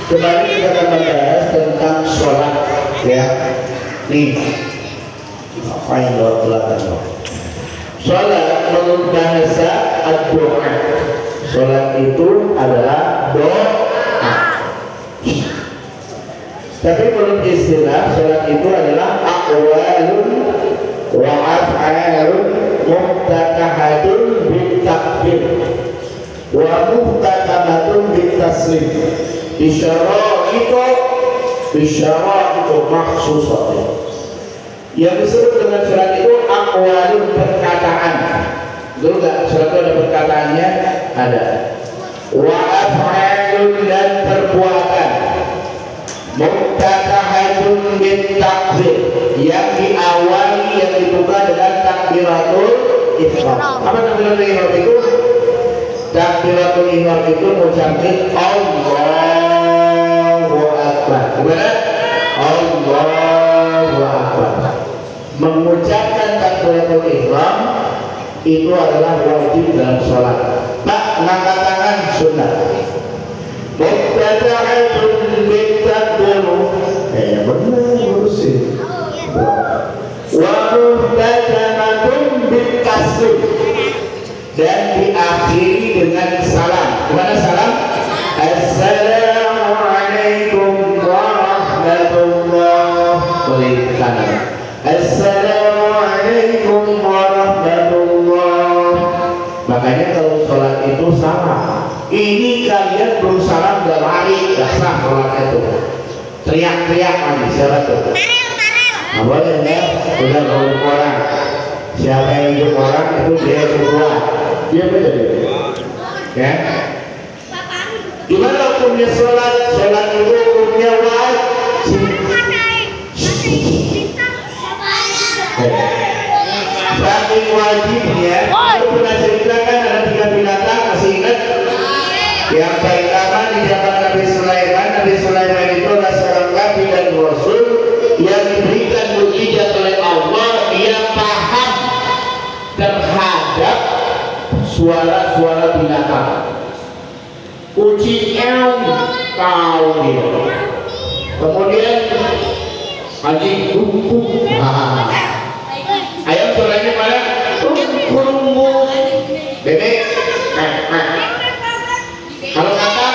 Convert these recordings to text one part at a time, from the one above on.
Kemarin kita akan membahas tentang sholat, ya. Nih, apa yang luar belakang? Sholat menurut bahasa ad-doa. Sholat itu adalah doa. Tapi menurut istilah sholat itu adalah aqwalun wa af'alun muftatahatun bitakbir wa muftatamatun bitaslim bisyara itu maksusatnya. Yang disebut dengan sholat itu aqwalun, perkataan. Betul nggak? Sholat itu ada perkataannya? Ada. Wa af'alun, dan perbuatan. Muftatahatun bitakbir, yang diawali, yang dibuka dengan takbiratul ihram. Apa takbiratul ihram itu? Takbiratul ihram itu mengucapkan Allahu Akbar. Gimana? Allahu Akbar. Mengucapkan takbiratul ihram itu adalah wajib dalam sholat. Pak, mengangkat tangan sunnah. Muftatahatun bitakbir, benar urusin. Wa muftatamatun bitaslim, dan diakhiri dengan salam. Gimana salam? Assalamualaikum warahmatullahi wabarakatuh. Assalamualaikum warahmatullahi. Makanya kalau sholat itu sama. Ini kalian belum salam udah lari, gak sah sholat itu. Teriak-teriak lagi, siapa tuh? Nah, boleh ya? Udah ngomong orang. Siapa yang hidup orang itu dia semua. Dia betul ya. Gimana hukumnya sholat? Sholat itu hukumnya wajib. Saking wajibnya, itu pernah ceritakan ada 3 binatang, masih ingat? Yang pertama di zaman Nabi Sulaiman. Nabi Sulaiman itu adalah seorang nabi dan rasul yang diberikan mukjizat oleh Allah. Dia paham terhadap suara-suara binatang. Kucing tahu dia. Kemudian anjing bubuk. Ayam suaranya mana? Kurung. Bebek. Kalau kata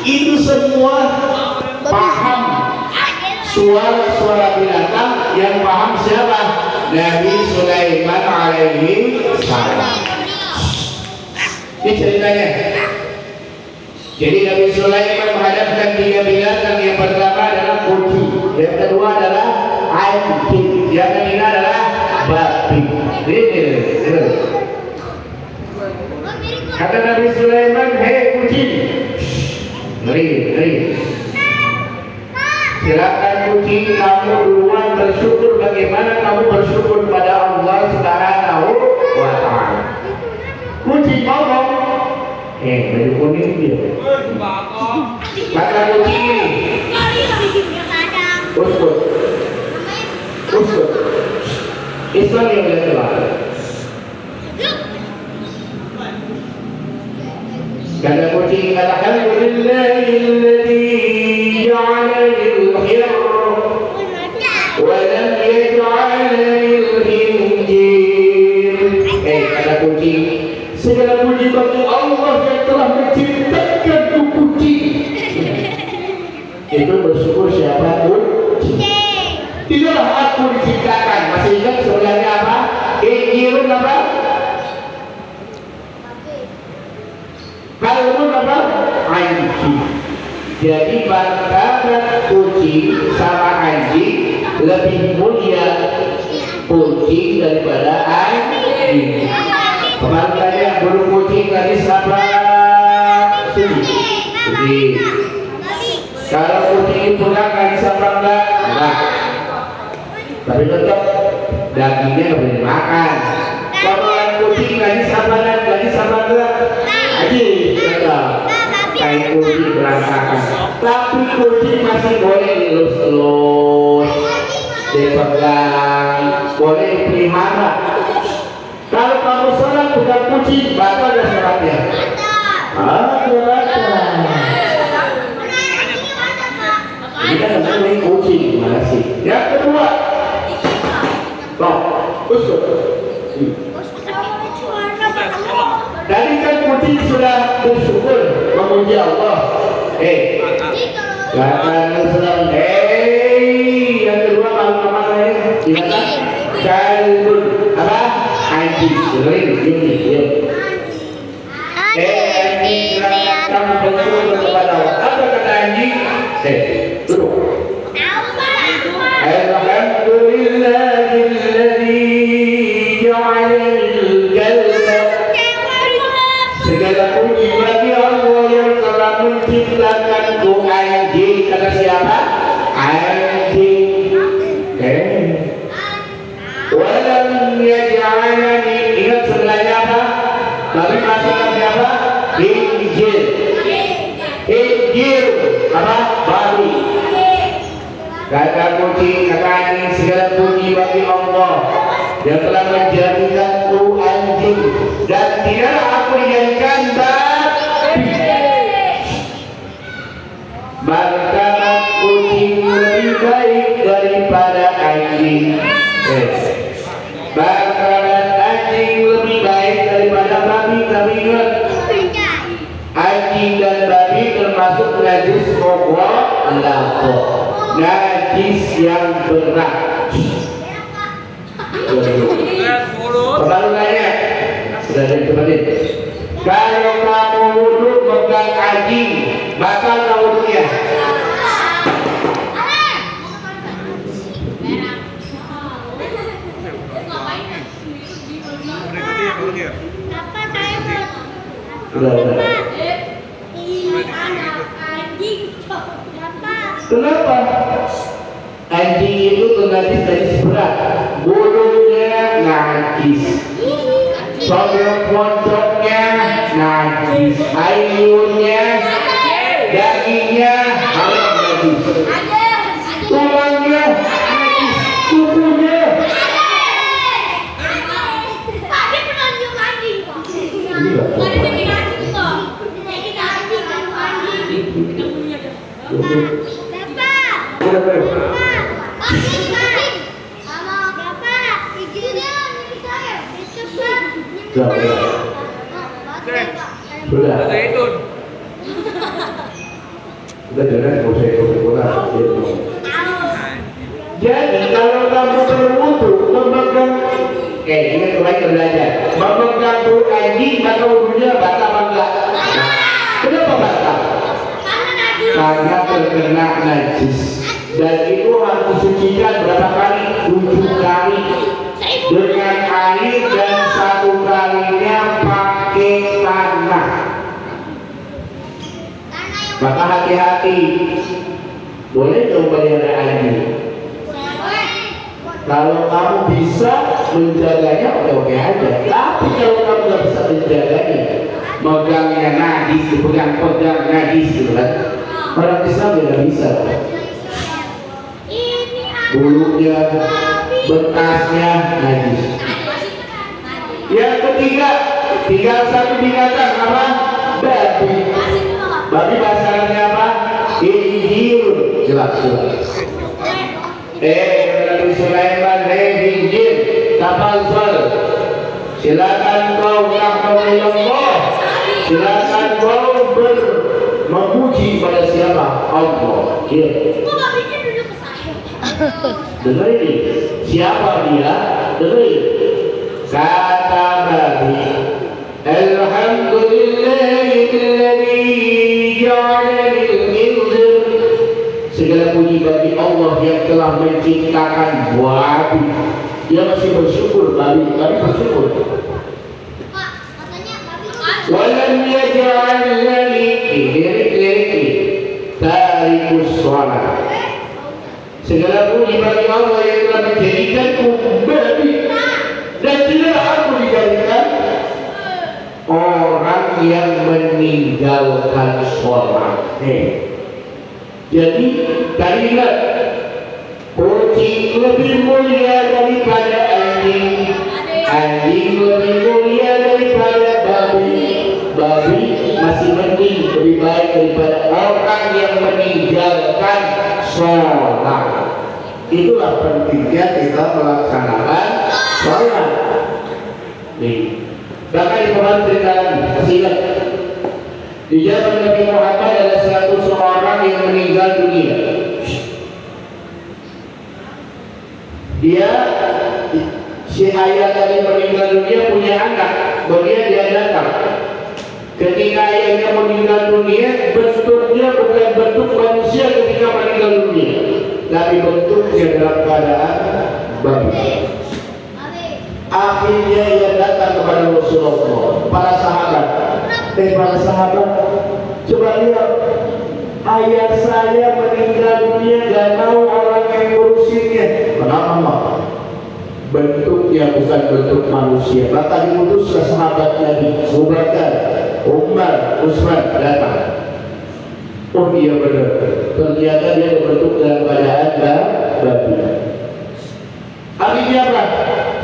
itu semua paham suara-suara binatang. Yang paham siapa? Nabi Sulaiman alaihi salam. Ini ceritanya. Jadi Nabi Sulaiman menghadapkan 3 binatang. Yang pertama adalah kucing, yang kedua adalah anjing, yang ketiga adalah babi. Kata Nabi Sulaiman, hei kucing, ngeri. Silakan kucing, kamu duluan bersyukur. Bagaimana kamu bersyukur pada Allah Subhanahu wa Ta'ala? Kucing ngomong, baju kuning dia. Kata kucing ini, uskut. Islam yang telah. Kata kucing, alhamdulillahilladzi ja'ala lil-khir wa lam yaj'al lil-khinjir. Kata kucing, segala puji bagi Allah yang telah menciptakan kucing. Itu bersyukur siapa? Kucing. Tidaklah aku diciptakan. Masih ingat sebenarnya apa? Injilun apa? Kalmun apa? Anjing. Jadi martabat kucing sama anjing lebih mulia kucing daripada anjing. Kemarin tadi yang belum kucing tadi siapa? Suci. Kalau kucing pulang tadi siapa enggak? Enggak. Tapi tetap dagingnya nggak boleh makan. Kalau kucing tadi siapa enggak? Aji, tetap. Kayak kucing berantakan. Tapi kucing masih boleh dilus-lus, dipegang, boleh dipelihara. Kalau kamu sholat bukan kucing, batal ada sholatnya. Batal. kucing sudah bersyukur memuji Allah. Karena sedang yang kedua kalau nama lain gimana? Kalbun apa? Anjing sering ini. Anjing kamu bersyukur kepada Allah. Apa kata anjing? Duduk. Alhamdulillahilladzi ja'alal kalba. Segala puji bagi Allah yang telah menciptakanku anjing. Kata siapa? Anjing. Walam yaj'alani, ingat sebelahnya apa? Bagi masalahnya apa? Injil. Injil apa? Babi. Kata puji, kata anjing, segala puji bagi Allah yang telah menjadikanku anjing dan tidaklah aku dijadikan babi. Martabat kucing lebih baik daripada anjing. Martabat anjing lebih baik daripada babi. Tapi ingat, anjing dan babi termasuk najis pokok lapor, najis yang berat. Perlu nanya, sudah ditemenin. Kalau kamu wudhu pegang anjing, batal kamu wudhunya. Udah. Kenapa? Anjing itu najis berat, bulunya najis, pojoknya najis, ayunnya, dagingnya najis, tulangnya najis, kukunya. Sudah jangan kau saya ikut. Jadi kalau kamu berwudu memegang ini kembali belajar memegang anjing maka wudunya batal apa enggak? Kenapa batal? Karena terkena najis dan itu harus disucikan berapa kali? 7 kali dengan air dan 1 kalinya pakai tanah. Maka hati-hati, boleh coba melihara anjing. Kalau kamu bisa menjaganya oke aja. Tapi kalau kamu nggak bisa menjaganya, megangnya najis, pegang najis gitu kan? Orang Islam tidak bisa. Bulunya, bekasnya najis. Yang ketiga, tinggal satu binatang apa? Babi. Babi bahasa Arabnya apa? Injil. Jelas. Nabi Sulaiman, Injil, tafadhal. Silakan kau Allah. Silakan kau memuji pada siapa? Allah. Dengerin, siapa dia? Dengerin. Kata Nabi, Alhamdulillahilladzi ja'alal inzir. Segala puji bagi Allah yang telah menciptakan babi. Dia masih bersyukur, babi bersyukur. Walam yaj'alni lirik tarikus shalah. Segala puji bagi Allah yang telah menjadikanku babi dan tidak aku dijadikan orang yang meninggalkan sholat. Jadi tadi ingat, kucing lebih mulia daripada anjing, anjing lebih mulia daripada babi, babi masih mending lebih baik daripada orang yang meninggalkan sholat. Itulah pentingnya kita melaksanakan sholat. Nih, Bahkan di Quran ceritakan masih ingat di zaman Nabi Muhammad ada seorang yang meninggal dunia. Dia si ayah tadi meninggal dunia punya anak, kemudian dia datang. Ketika ayahnya meninggal dunia, bentuknya bukan bentuk manusia ketika meninggal dunia, tapi bentuknya dalam keadaan babi. Akhirnya ia datang kepada Rasulullah, para sahabat. Para sahabat, coba lihat, ayah saya meninggal dunia, gak mau orang yang ngurusinnya. Kenapa? Bentuknya bukan bentuk manusia. Maka diutuslah sahabat Nabi Abu Bakar, Umar, Utsman datang. Oh iya benar, ternyata dia berbentuk dalam keadaan babi. Akhirnya apa?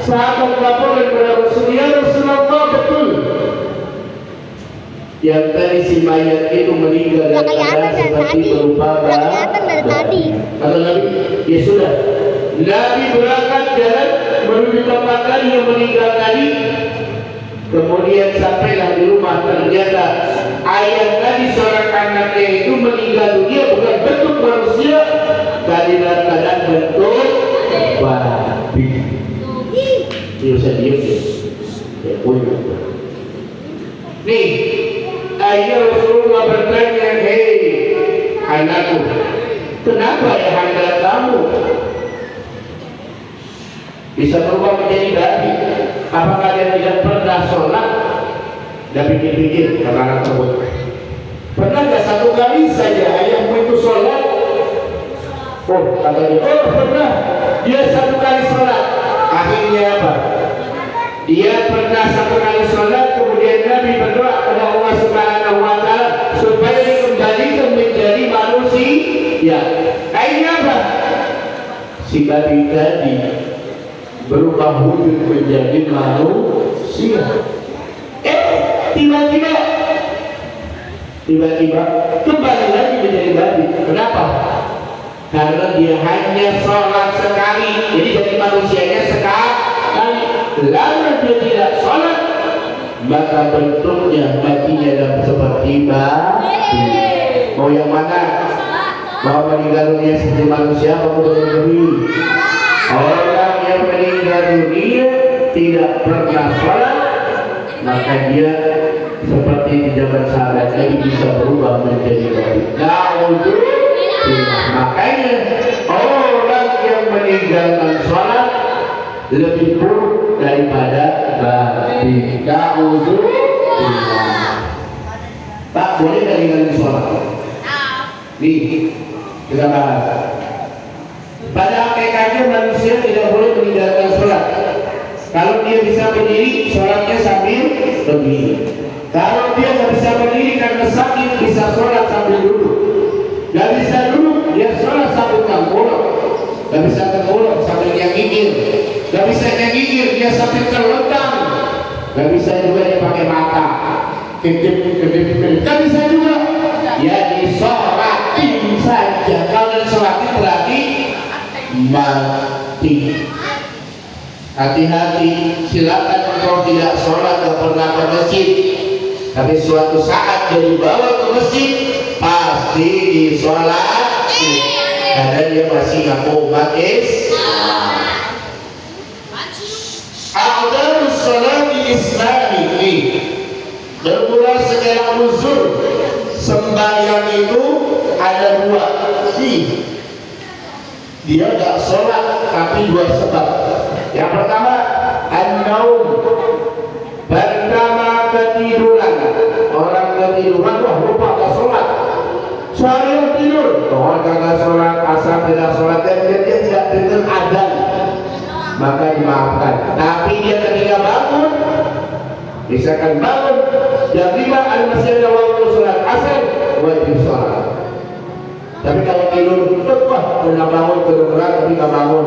Sahabat laporan kepada Rasulullah, betul. Yang tadi si mayat itu meninggal dalam keadaan seperti berupa babi. Kata Nabi, ya sudah. Nabi berangkat jalan menuju tempat tadi yang meninggal tadi. Kemudian sampailah di rumah, ternyata ayah tadi seorang anaknya itu meninggal dunia bukan bentuk manusia, tadi dalam keadaan bentuk babi. Dia bisa diam ya. Ya punya. Nih, ayah Rasulullah bertanya, hei anakku, kenapa ya anda kamu bisa berubah menjadi babi? Apakah dia tidak pernah sholat? Dan pikir-pikir kata anak tersebut, pernah gak satu kali saja ayahmu itu sholat? Oh katanya, oh pernah, dia satu kali sholat. Akhirnya apa? Dia pernah satu kali sholat, kemudian Nabi berdoa kepada Allah Subhanahu wa Ta'ala supaya dikembalikan menjadi manusia. Akhirnya apa? Si babi tadi berubah wujud menjadi manusia. Tiba-tiba kembali lagi menjadi babi. Kenapa? Karena dia hanya sholat sekali, jadi jadi manusianya sekali. Lalu dia tidak sholat, maka bentuknya baginya dalam seperti babi. Mau yang mana? Mau meninggal dunia seperti manusia, mau berbeda? Orang yang meninggal dunia tidak pernah sholat, maka dia seperti di zaman sahabat Nabi bisa berubah menjadi babi. Makanya orang yang meninggalkan sholat lebih buruk daripada babi. Tak boleh meninggalkan sholat. Nih kita bahas. Pada hakikatnya manusia tidak boleh meninggalkan sholat. Kalau dia bisa berdiri, sholatnya sambil berdiri. Kalau dia nggak bisa berdiri karena sakit, bisa sholat sambil duduk. Nggak bisa duduk, dia sholat sambil tengkurap. Nggak bisa tengkurap sambil nyengikir. Nggak bisa nyengikir, dia sambil terlentang. Nggak bisa juga dia pakai mata. Kedip. Nggak bisa juga. Ya disolatin saja. Kalau disolatin berarti mati. Hati-hati, silakan engkau tidak sholat, gak pernah ke masjid, tapi suatu saat dia dibawa ke masjid pasti disolati karena dia masih ngaku umat Islam. A'dharus sholati islami, bermula segala uzur sembahyang itu ada dua. Dia gak sholat tapi dua sebab. Yang pertama, an-naum, pertama ketiduran. Orang ketiduran, wah lupa gak sholat, seharian tidur, orang kagak sholat, asal tidak sholat, dan dia tidak dengar adzan, maka dimaafkan. Tapi dia ketika bangun, misalkan bangun jam 5 al-masjid ada waktu sholat asar, wajib sholat. Tapi kalau tidur, wah kena bangun kedengeran tapi nggak bangun.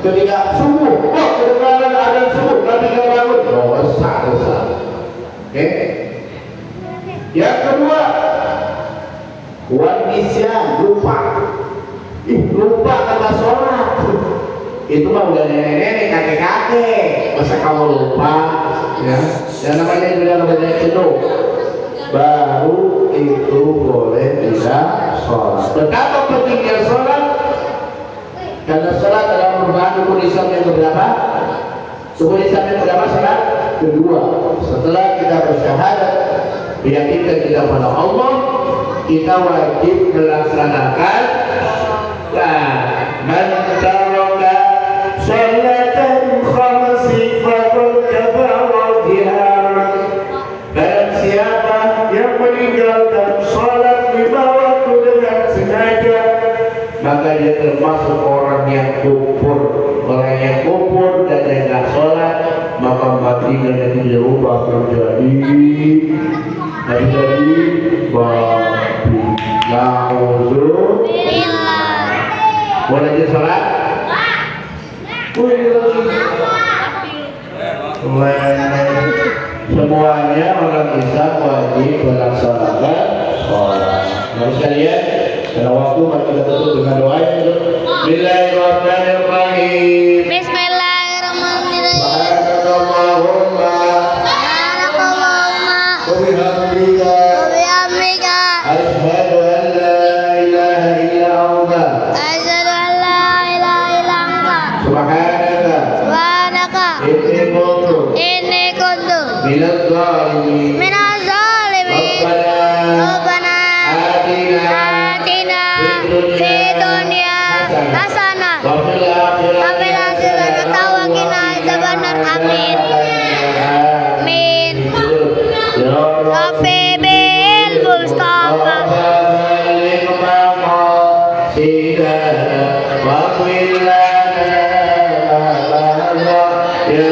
Ketika subuh, wah kedengeran ada subuh tapi nggak bangun, dosa. Oke? Yang kedua, wanisya, lupa. Lupa kata sholat. Itu mah udah nenek-nenek, kakek-kakek. Masa kamu lupa? ya. Yang namanya bilang banyak jenuh, baru itu boleh tidak sholat. Betapa pentingnya sholat, karena sholat adalah merupakan rukun Islam yang berapa? Rukun Islam yang berapa? Sholat kedua. Setelah kita bersyahadat, meyakinkan kita pada Allah, kita wajib melaksanakan man taraka sholatan khamsi faqad kafara jihar. Barang siapa yang meninggalkan sholat lima waktu dengan sengaja, maka dia termasuk orang yang kufur. Orang yang kufur dan yang tidak sholat, maka matinya yang dirubah menjadi babi. Nauzubillah. Boleh dia sholat? Semuanya orang Islam wajib melaksanakan sholat. Mari sekalian, pada waktu mari kita tutup dengan doa itu. Bismillahirrahmanirrahim. Bismillahirrahmanirrahim. Subhanakallahumma wa bihamdika asyhadu an la ilaha illa anta Asyhadu an la ilaha illa anta subhanaka inni kuntu minadh dhalimin. Rabbana atina fid dunya hasanah wa fil akhirati hasanah wa qina adzabannar. Amin. Amin. Rabbi bil Mustafa Ya